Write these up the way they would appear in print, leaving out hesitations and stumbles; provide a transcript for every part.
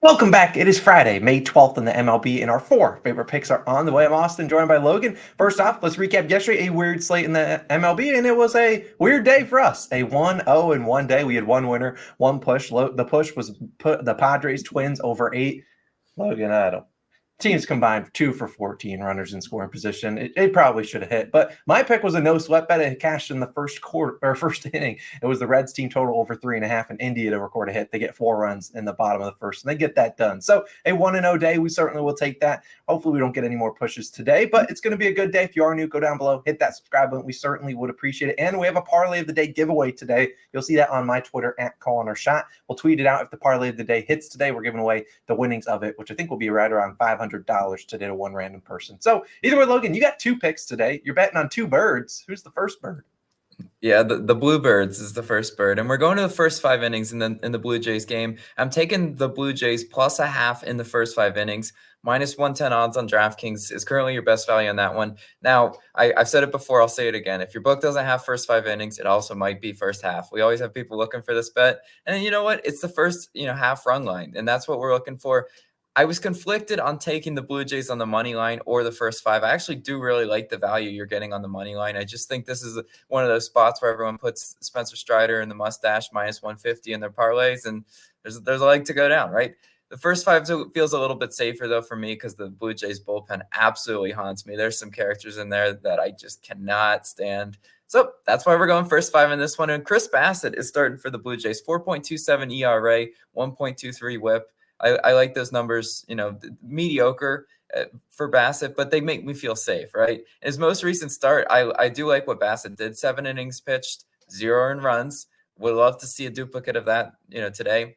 Welcome back. It is Friday, May 12th in the MLB, and our four favorite picks are on the way. I'm Austin, joined by Logan. First off, let's recap yesterday, a weird slate in the MLB, and it was a weird day for us. A 1-0 in one day. We had one winner, one push. The push was put the Padres Twins over 8. Logan, I don't. Teams combined 2 for 14 runners in scoring position. It probably should have hit, but my pick was a no sweat bet. It cashed in the first inning. It was the Reds team total over 3.5, and India to record a hit. They get 4 runs in the bottom of the first, and they get that done. So a 1-0 day, we certainly will take that. Hopefully we don't get any more pushes today, but it's going to be a good day. If you are new, go down below, hit that subscribe button. We certainly would appreciate it. And we have a parlay of the day giveaway today. You'll see that on my Twitter at Calling Our Shot. We'll tweet it out if the parlay of the day hits today. We're giving away the winnings of it, which I think will be right around $500 today to one random person. So either way, Logan, you got 2 picks today. You're betting on 2 birds. Who's the first bird? Yeah, the Bluebirds is the first bird, and we're going to the first 5 innings in the Blue Jays game. I'm taking the Blue Jays plus a half in the first 5 innings. Minus 110 odds on DraftKings is currently your best value on that one. Now, I've said it before, I'll say it again. If your book doesn't have first 5 innings, it also might be first half. We always have people looking for this bet, and you know what? It's the first half run line, and that's what we're looking for. I was conflicted on taking the Blue Jays on the money line or the first 5. I actually do really like the value you're getting on the money line. I just think this is one of those spots where everyone puts Spencer Strider and the mustache minus 150 in their parlays, and there's a leg to go down, right? The first 5 feels a little bit safer, though, for me because the Blue Jays bullpen absolutely haunts me. There's some characters in there that I just cannot stand. So that's why we're going first 5 in this one. And Chris Bassett is starting for the Blue Jays, 4.27 ERA, 1.23 whip. I like those numbers, mediocre for Bassett, but they make me feel safe, right? In his most recent start, I do like what Bassett did. 7 innings pitched, 0 earned runs. Would love to see a duplicate of that, today.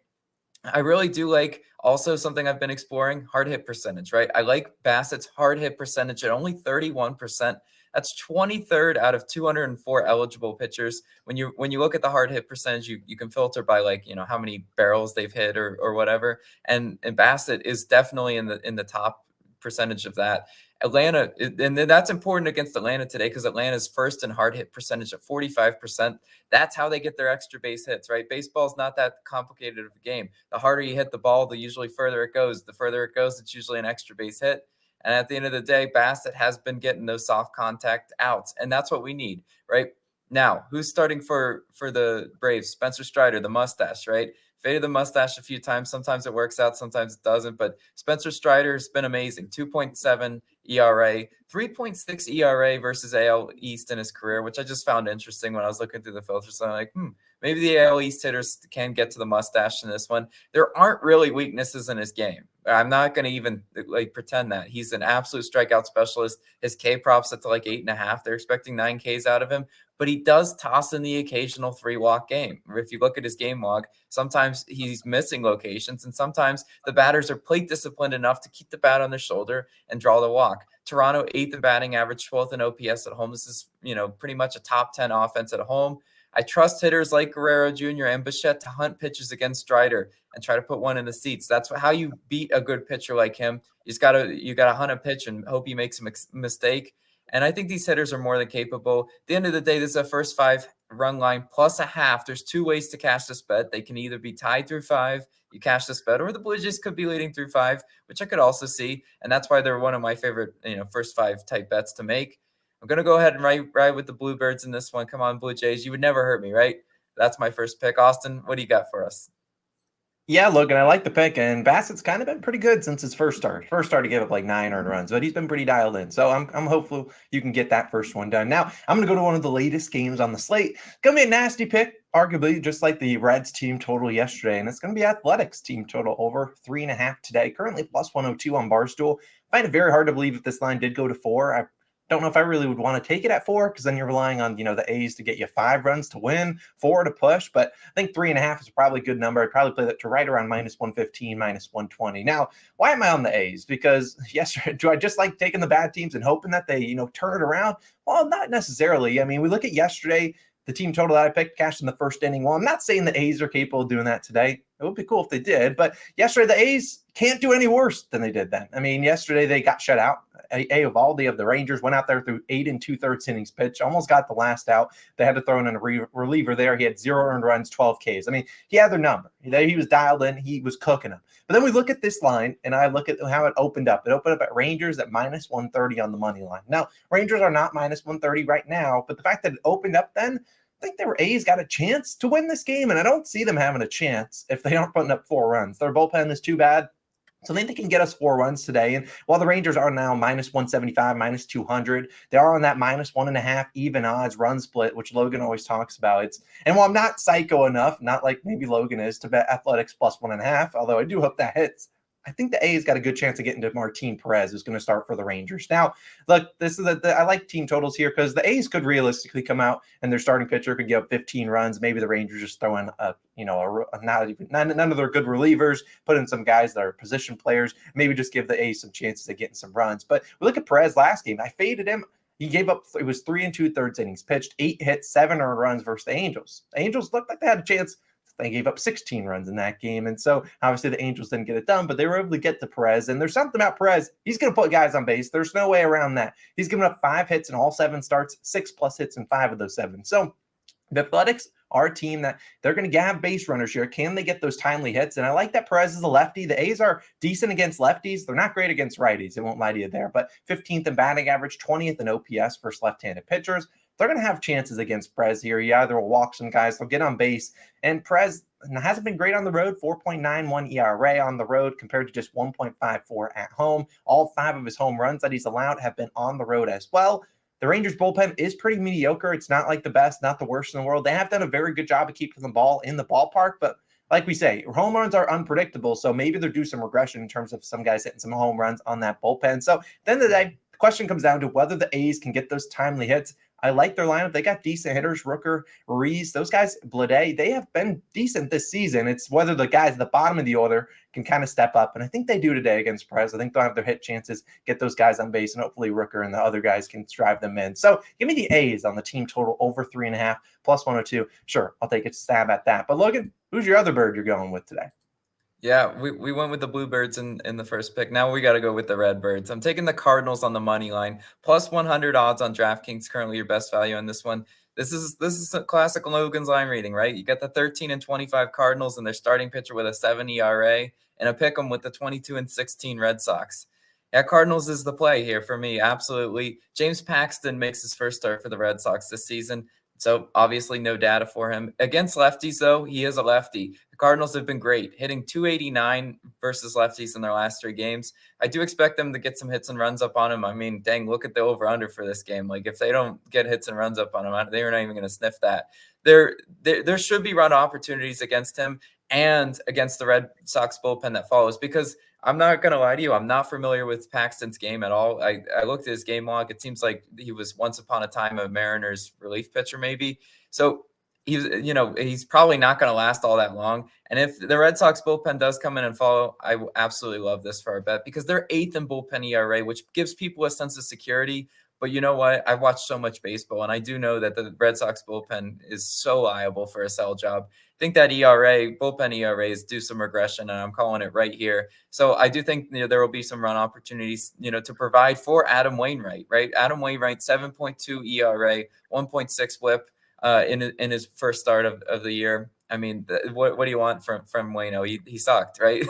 I really do like also something I've been exploring, hard hit percentage, right? I like Bassett's hard hit percentage at only 31%. That's 23rd out of 204 eligible pitchers. When you look at the hard hit percentage, you can filter by how many barrels they've hit or whatever. And Bassett is definitely in the top percentage of that. Atlanta, and that's important against Atlanta today because Atlanta's first in hard hit percentage at 45%. That's how they get their extra base hits, right? Baseball's not that complicated of a game. The harder you hit the ball, the usually further it goes. The further it goes, it's usually an extra base hit. And at the end of the day, Bassett has been getting those soft contact outs, and that's what we need, right? Now, who's starting for the Braves? Spencer Strider, the mustache, right? Faded the mustache a few times. Sometimes it works out, sometimes it doesn't. But Spencer Strider has been amazing. 2.7 ERA, 3.6 ERA versus AL East in his career, which I just found interesting when I was looking through the filters. So I'm like, maybe the AL East hitters can get to the mustache in this one. There aren't really weaknesses in his game. I'm not going to even pretend that. He's an absolute strikeout specialist. His K props at 8.5. They're expecting 9 Ks out of him, but he does toss in the occasional 3-walk game. If you look at his game log, sometimes he's missing locations, and sometimes the batters are plate disciplined enough to keep the bat on their shoulder and draw the walk. Toronto 8th in batting average, 12th in OPS at home. This is, pretty much a top 10 offense at home. I trust hitters like Guerrero Jr. and Bichette to hunt pitches against Strider and try to put one in the seats. That's how you beat a good pitcher like him. You gotta hunt a pitch and hope he makes a mistake. And I think these hitters are more than capable. At the end of the day, this is a first 5 run line plus a half. There's 2 ways to cash this bet. They can either be tied through 5, you cash this bet, or the Blue Jays could be leading through 5, which I could also see. And that's why they're one of my favorite, first 5 type bets to make. I'm going to go ahead and ride with the Bluebirds in this one. Come on, Blue Jays. You would never hurt me, right? That's my first pick. Austin, what do you got for us? Yeah, Logan, I like the pick, and Bassett's kind of been pretty good since his first start. First start, he gave up 9 earned runs, but he's been pretty dialed in. So I'm hopeful you can get that first one done. Now, I'm going to go to one of the latest games on the slate. Going to be a nasty pick, arguably just like the Reds team total yesterday, and it's going to be Athletics team total over 3.5 today. Currently plus 102 on Barstool. I find it very hard to believe if this line did go to 4. I don't know if I really would want to take it at 4 because then you're relying on, the A's to get you 5 runs to win, 4 to push. But I think 3.5 is probably a good number. I'd probably play that to right around minus 115, minus 120. Now, why am I on the A's? Because yesterday, do I just like taking the bad teams and hoping that they, turn it around? Well, not necessarily. I mean, we look at yesterday, the team total that I picked cashed in the first inning. Well, I'm not saying the A's are capable of doing that today. It would be cool if they did. But yesterday, the A's can't do any worse than they did then. I mean, yesterday they got shut out. Eovaldi of the Rangers went out there through 8 2/3 innings pitch, almost got the last out. They had to throw in a reliever there. He had 0 earned runs, 12 Ks. I mean, he had their number. He was dialed in. He was cooking them. But then we look at this line, and I look at how it opened up. It opened up at Rangers at minus 130 on the money line. Now, Rangers are not minus 130 right now, but the fact that it opened up then, I think their A's got a chance to win this game, and I don't see them having a chance if they aren't putting up 4 runs. Their bullpen is too bad. So I think they can get us 4 runs today. And while the Rangers are now minus 175, minus 200, they are on that minus 1.5 even odds run split, which Logan always talks about. And while I'm not psycho enough, not like maybe Logan is, to bet Athletics plus 1.5, although I do hope that hits, I think the A's got a good chance of getting to Martin Perez, who's going to start for the Rangers. Now, look, this is I like team totals here because the A's could realistically come out and their starting pitcher could give up 15 runs. Maybe the Rangers just throw in none of their good relievers, put in some guys that are position players, maybe just give the A's some chances of getting some runs. But we look at Perez last game. I faded him. He gave up, it was 3 2/3 innings pitched, 8 hits, 7 earned runs versus the Angels. The Angels looked like they had a chance. They gave up 16 runs in that game. And so obviously the Angels didn't get it done, but they were able to get to Perez. And there's something about Perez. He's going to put guys on base. There's no way around that. He's given up 5 hits in all 7 starts, 6+ hits in 5 of those 7. So the Athletics are a team that they're going to have base runners here. Can they get those timely hits? And I like that Perez is a lefty. The A's are decent against lefties. They're not great against righties. I won't lie to you there, but 15th in batting average, 20th in OPS versus left-handed pitchers. They're going to have chances against Perez here. He either will walk some guys, they'll get on base. And Perez hasn't been great on the road, 4.91 ERA on the road compared to just 1.54 at home. All 5 of his home runs that he's allowed have been on the road as well. The Rangers bullpen is pretty mediocre. It's not like the best, not the worst in the world. They have done a very good job of keeping the ball in the ballpark, but like we say, home runs are unpredictable, so maybe they'll do some regression in terms of some guys hitting some home runs on that bullpen. So at the end of the day, the question comes down to whether the A's can get those timely hits. I like their lineup. They got decent hitters, Rooker, Ruiz, those guys, Blade. They have been decent this season. It's whether the guys at the bottom of the order can kind of step up. And I think they do today against Perez. I think they'll have their hit chances, get those guys on base, and hopefully Rooker and the other guys can drive them in. So give me the A's on the team total over 3.5 plus 102. Sure, I'll take a stab at that. But Logan, who's your other bird you're going with today? Yeah, we went with the Bluebirds in the first pick. Now we got to go with the Redbirds. I'm taking the Cardinals on the money line, plus 100 odds on DraftKings. Currently, your best value on this one. This is a classic Logan's line reading, right? You got the 13-25 Cardinals and their starting pitcher with a 7 ERA, and a pick 'em with the 22-16 Red Sox. Yeah, Cardinals is the play here for me. Absolutely. James Paxton makes his first start for the Red Sox this season. So obviously no data for him. Against lefties, though, he is a lefty. The Cardinals have been great, hitting 289 versus lefties in their last 3 games. I do expect them to get some hits and runs up on him. I mean, dang, look at the over-under for this game. Like, if they don't get hits and runs up on him, they're not even going to sniff that. There should be run opportunities against him and against the Red Sox bullpen that follows, because I'm not going to lie to you, I'm not familiar with Paxton's game at all. I looked at his game log. It seems like he was once upon a time a Mariners relief pitcher maybe. So he's probably not going to last all that long. And if the Red Sox bullpen does come in and follow, I absolutely love this for our bet, because they're 8th in bullpen ERA, which gives people a sense of security. But you know what? I've watched so much baseball, and I do know that the Red Sox bullpen is so liable for a sell job. I think that bullpen ERAs do some regression, and I'm calling it right here. So I do think there will be some run opportunities, to provide for Adam Wainwright, right? Adam Wainwright, 7.2 ERA, 1.6 WHIP in his first start of the year. I mean, what do you want from Waino? He sucked, right?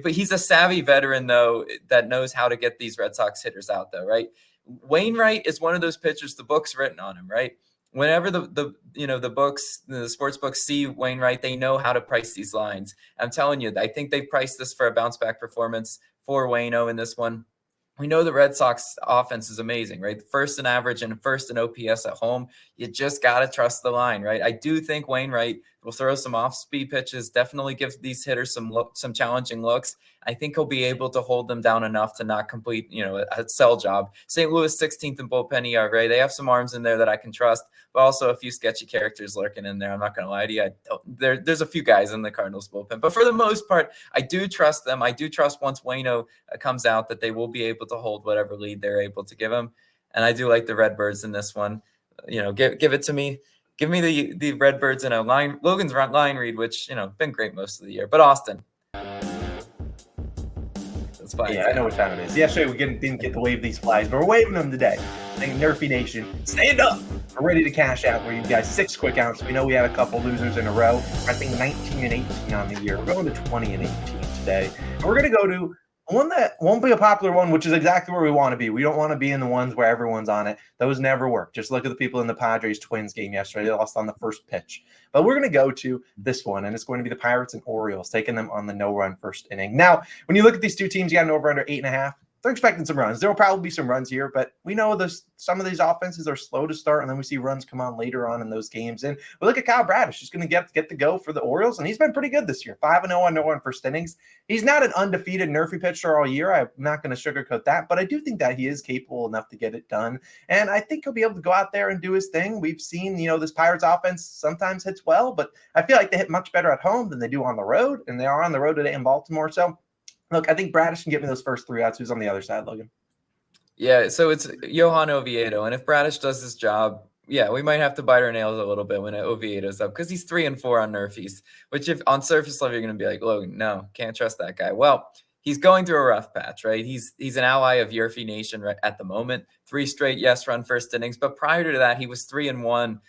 But he's a savvy veteran, though, that knows how to get these Red Sox hitters out, though, right? Wainwright is one of those pitchers, the book's written on him, right? Whenever the sports books see Wainwright, they know how to price these lines. I'm telling you, I think they priced this for a bounce back performance for Waino in this one. We know the Red Sox offense is amazing, right? First in average and first in OPS at home. You just got to trust the line, right? I do think Wainwright will throw some off-speed pitches, definitely give these hitters some challenging looks. I think he'll be able to hold them down enough to not complete, a sell job. St. Louis 16th in bullpen ERA. They have some arms in there that I can trust, but also a few sketchy characters lurking in there. I'm not going to lie to you. There's a few guys in the Cardinals bullpen, but for the most part, I do trust them. I do trust once Waino comes out that they will be able to hold whatever lead they're able to give him. And I do like the Redbirds in this one. Give it to me. Give me the Redbirds in a line. Logan's line read, which, been great most of the year. But Austin. It's fine. Yeah, I know what time it is. Yesterday we didn't get to wave these flags, but we're waving them today. Thank Nerfy Nation. Stand up. We're ready to cash out for you guys. 6 quick outs. We know we had a couple losers in a row. I think 19 and 18 on the year. We're going to 20 and 18 today. And we're going to go to one that won't be a popular one, which is exactly where we want to be. We don't want to be in the ones where everyone's on it. Those never work. Just look at the people in the Padres-Twins game yesterday. They lost on the first pitch. But we're going to go to this one, and it's going to be the Pirates and Orioles, taking them on the no-run first inning. Now, when you look at these two teams, you got an over-under 8.5. They're expecting some runs. There will probably be some runs here, but we know some of these offenses are slow to start, and then we see runs come on later on in those games. And we look at Kyle Bradish. He's going to get the go for the Orioles, and he's been pretty good this year. 5-0 on no-run first innings. He's not an undefeated Nerfy pitcher all year. I'm not going to sugarcoat that, but I do think that he is capable enough to get it done. And I think he'll be able to go out there and do his thing. We've seen, this Pirates offense sometimes hits well, but I feel like they hit much better at home than they do on the road, and they are on the road today in Baltimore. So, look, I think Bradish can get me those first 3 outs. Who's on the other side, Logan? Yeah, so it's Johan Oviedo, and if Bradish does his job, yeah, we might have to bite our nails a little bit when Oviedo's up because he's 3-4 on Nerfies, which if on surface level you're going to be like, Logan, no, can't trust that guy. Well, he's going through a rough patch, right? He's an ally of Yerfy Nation right at the moment. 3 straight yes-run first innings, but prior to that, he was 3-1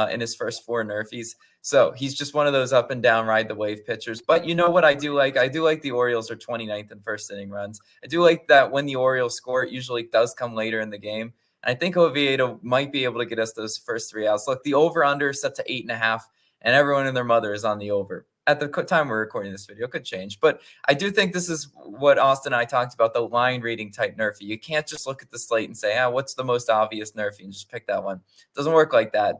in his first 4 Nerfies. So he's just one of those up and down ride the wave pitchers. But you know what I do like? I do like the Orioles are 29th in first inning runs. I do like that when the Orioles score, it usually does come later in the game. And I think Oviedo might be able to get us those first 3 outs. Look, the over-under is set to 8.5, and everyone and their mother is on the over. At the time we're recording this video, it could change. But I do think this is what Austin and I talked about, the line reading type Nerfy. You can't just look at the slate and say, what's the most obvious Nerfy and just pick that one. It doesn't work like that.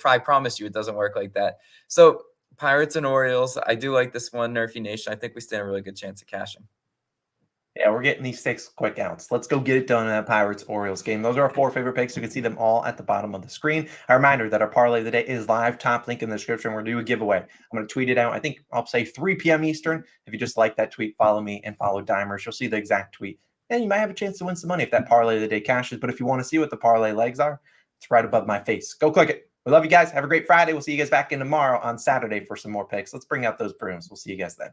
I promise you it doesn't work like that. So Pirates and Orioles, I do like this one, Nerfy Nation. I think we stand a really good chance of cashing. Yeah, we're getting these 6 quick outs. Let's go get it done in that Pirates-Orioles game. Those are our 4 favorite picks. You can see them all at the bottom of the screen. A reminder that our parlay of the day is live. Top link in the description. We're going to do a giveaway. I'm going to tweet it out. I think I'll say 3 p.m. Eastern. If you just like that tweet, follow me and follow Dimers. You'll see the exact tweet. And you might have a chance to win some money if that parlay of the day cashes. But if you want to see what the parlay legs are, it's right above my face. Go click it. We love you guys. Have a great Friday. We'll see you guys back in tomorrow on Saturday for some more picks. Let's bring out those brooms. We'll see you guys then.